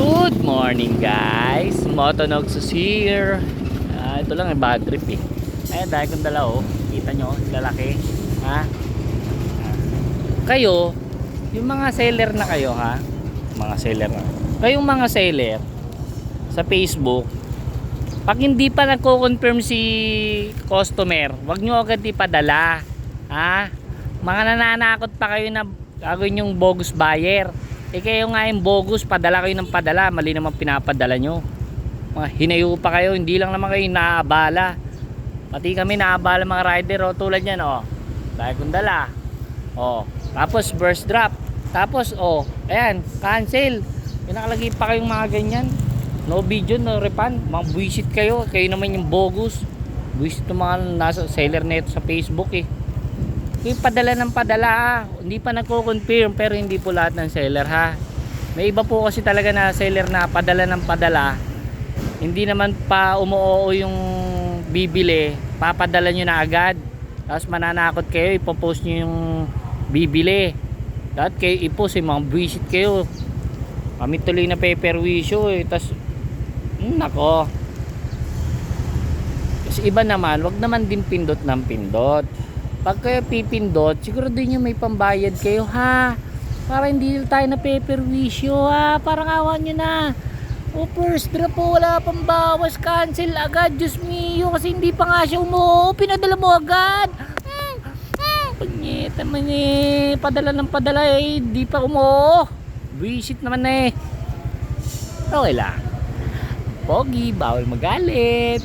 Good morning guys, Motonoxus here. Ito lang yung bad trip eh. Ayan, dahil kong dala oh. Kita nyo, lalaki. Ha? Kayo, yung mga seller na kayo ha, mga seller na, kayong mga seller sa Facebook, pag hindi pa nagko-confirm si customer, wag nyo agad ipadala. Ha? Mga nananakot pa kayo na gagawin yung bogus buyer. Kayo nga yung bogus, padala kayo ng padala, mali naman pinapadala nyo. Mga hinayo pa kayo, hindi lang naman kayo naabala. Pati kami naabala mga rider oh, tulad yan oh. Dahil kong dala. Oh, tapos burst drop. Tapos oh, ayan, cancel. Pinakalagay pa kayong mga ganyan. No video, no refund. Mga buwisit kayo, kayo naman yung bogus. Buwisit yung mga nasa seller net sa Facebook eh. Yung padala ng padala ha. Hindi pa nagko-confirm pero hindi po lahat ng seller ha. May iba po kasi talaga na seller na padala ng padala. Hindi naman pa umuoo yung bibili, papadala nyo na agad. Tapos mananakot kayo, ipopost nyo yung bibili. Lahat kayo ipost, mga visit kayo. Kami tuloy na paperwisyo eh. Tapos nako. Kasi iba naman, wag naman din pindot ng pindot. Pag kayo pipindot, siguro din nyo may pambayad kayo ha. Para hindi tayo na paperwisyo ha. Parang awan nyo na. O first drop po, wala pang bawas. Cancel agad. Diyos mio. Kasi hindi pa nga siya umuo. Pinadala mo agad. Panyeta man eh. Padala ng padala eh. Hindi pa umuo. Visit naman eh. Okay lang. Pogi, bawal magalit.